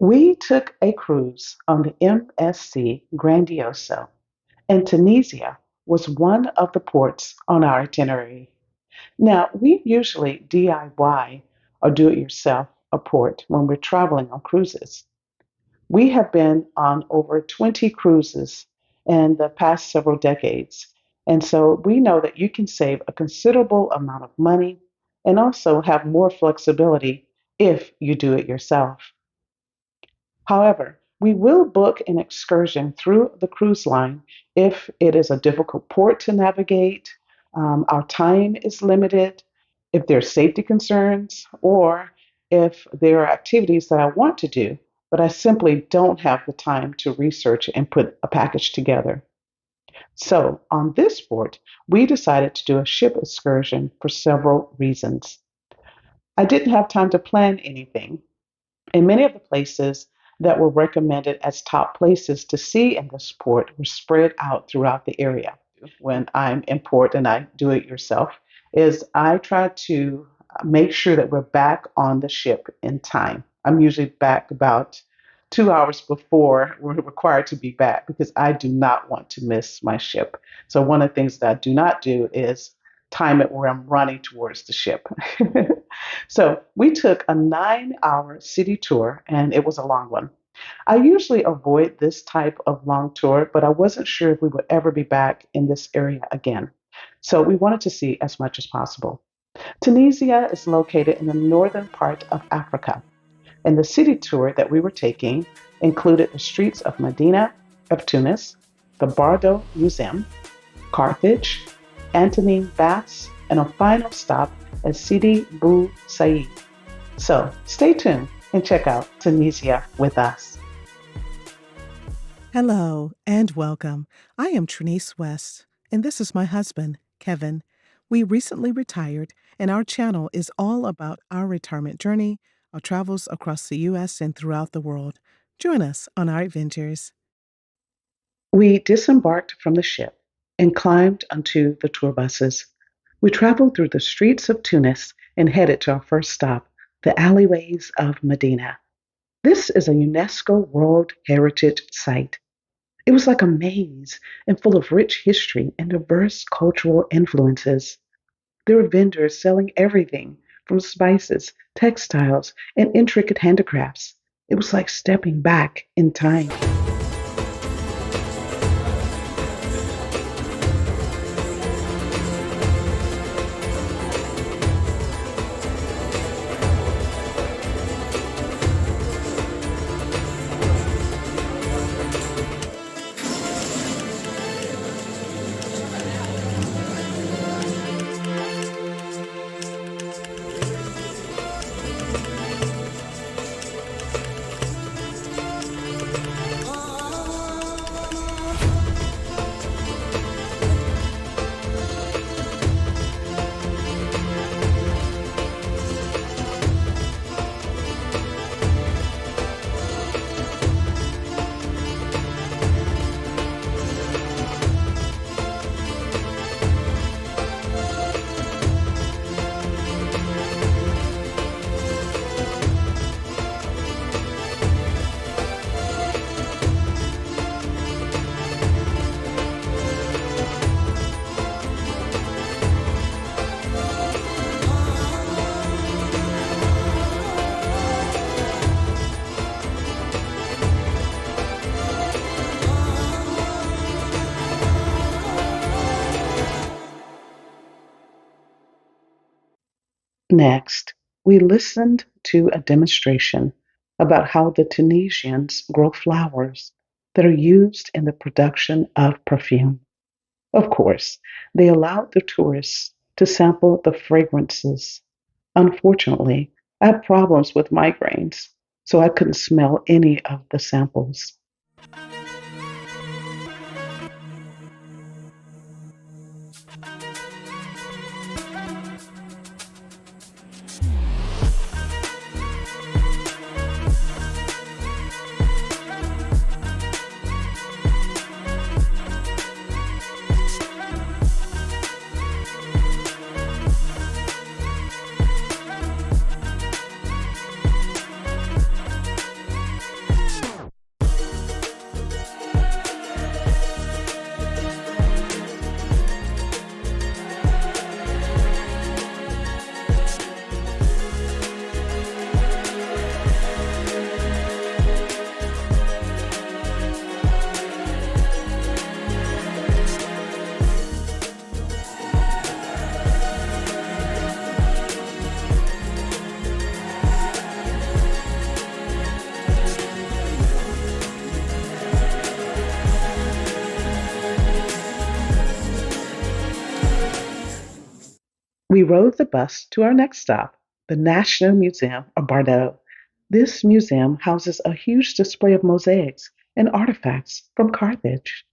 We took a cruise on the MSC Grandioso, and Tunisia was one of the ports on our itinerary. Now, we usually DIY or do it yourself a port when we're traveling on cruises. We have been on over 20 cruises in the past several decades. And so we know that you can save a considerable amount of money and also have more flexibility if you do it yourself. However, we will book an excursion through the cruise line if it is a difficult port to navigate, our time is limited, if there are safety concerns, or if there are activities that I want to do, but I simply don't have the time to research and put a package together. So, on this port, we decided to do a ship excursion for several reasons. I didn't have time to plan anything, and many of the places that were recommended as top places to see in this port were spread out throughout the area. When I'm in port and I do it yourself, is I try to make sure that we're back on the ship in time. I'm usually back about 2 hours before we're required to be back because I do not want to miss my ship. So one of the things that I do not do is time it where I'm running towards the ship. So we took a 9 hour city tour, and it was a long one. I usually avoid this type of long tour, but I wasn't sure if we would ever be back in this area again. So we wanted to see as much as possible. Tunisia is located in the northern part of Africa, and the city tour that we were taking included the streets of Medina of Tunis, the Bardo Museum, Carthage, Antonine baths, and a final stop at Sidi Bou Said. So stay tuned and check out Tunisia with us. Hello and welcome. I am Trinice West, and this is my husband, Kevin. We recently retired, and our channel is all about our retirement journey, our travels across the U.S. and throughout the world. Join us on our adventures. We disembarked from the ship and climbed onto the tour buses. We traveled through the streets of Tunis and headed to our first stop, the alleyways of Medina. This is a UNESCO World Heritage Site. It was like a maze and full of rich history and diverse cultural influences. There were vendors selling everything from spices, textiles, and intricate handicrafts. It was like stepping back in time. Next, we listened to a demonstration about how the Tunisians grow flowers that are used in the production of perfume. Of course, they allowed the tourists to sample the fragrances. Unfortunately, I have problems with migraines, so I couldn't smell any of the samples. We rode the bus to our next stop, the National Museum of Bardo. This museum houses a huge display of mosaics and artifacts from Carthage.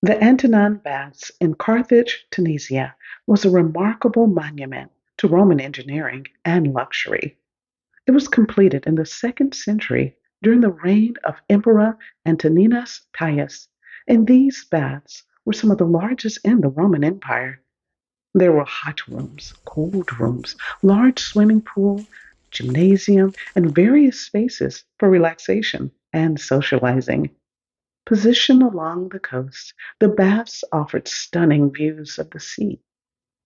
The Antonine Baths in Carthage, Tunisia, was a remarkable monument to Roman engineering and luxury. It was completed in the second century during the reign of Emperor Antoninus Pius, and these baths were some of the largest in the Roman Empire. There were hot rooms, cold rooms, large swimming pool, gymnasium, and various spaces for relaxation and socializing. Positioned along the coast, the baths offered stunning views of the sea.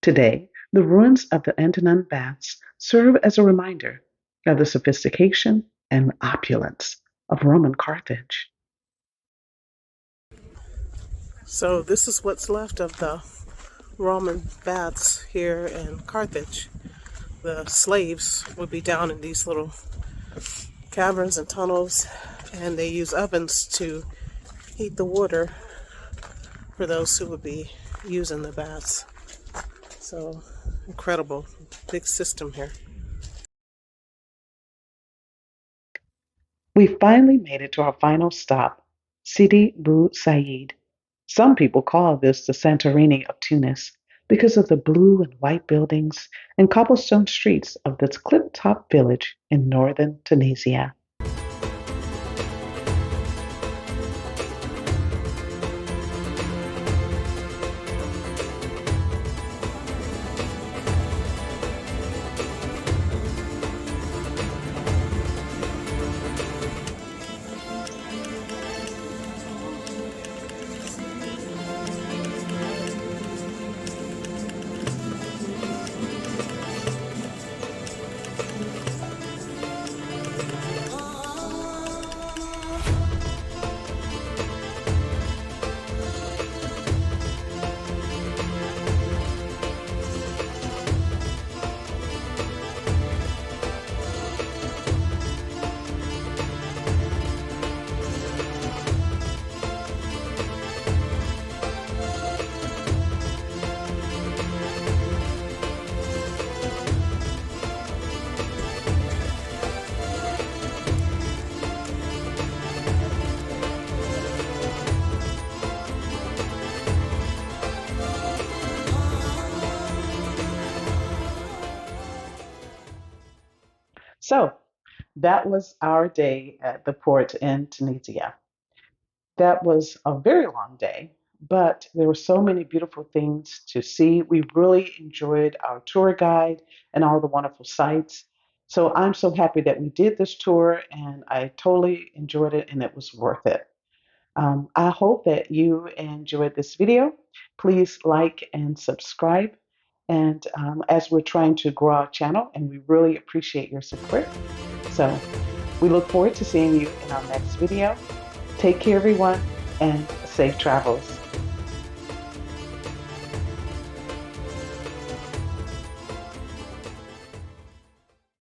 Today, the ruins of the Antonine Baths serve as a reminder of the sophistication and opulence of Roman Carthage. So, this is what's left of the Roman baths here in Carthage. The slaves would be down in these little caverns and tunnels, and they use ovens to heat the water for those who would be using the baths. So, incredible, big system here. We finally made it to our final stop, Sidi Bou Said. Some people call this the Santorini of Tunis because of the blue and white buildings and cobblestone streets of this cliff-top village in northern Tunisia. So that was our day at the port in Tunisia. That was a very long day, but there were so many beautiful things to see. We really enjoyed our tour guide and all the wonderful sights. So I'm so happy that we did this tour and I totally enjoyed it and it was worth it. I hope that you enjoyed this video. Please like and subscribe. And as we're trying to grow our channel, and we really appreciate your support. So we look forward to seeing you in our next video. Take care, everyone, and safe travels.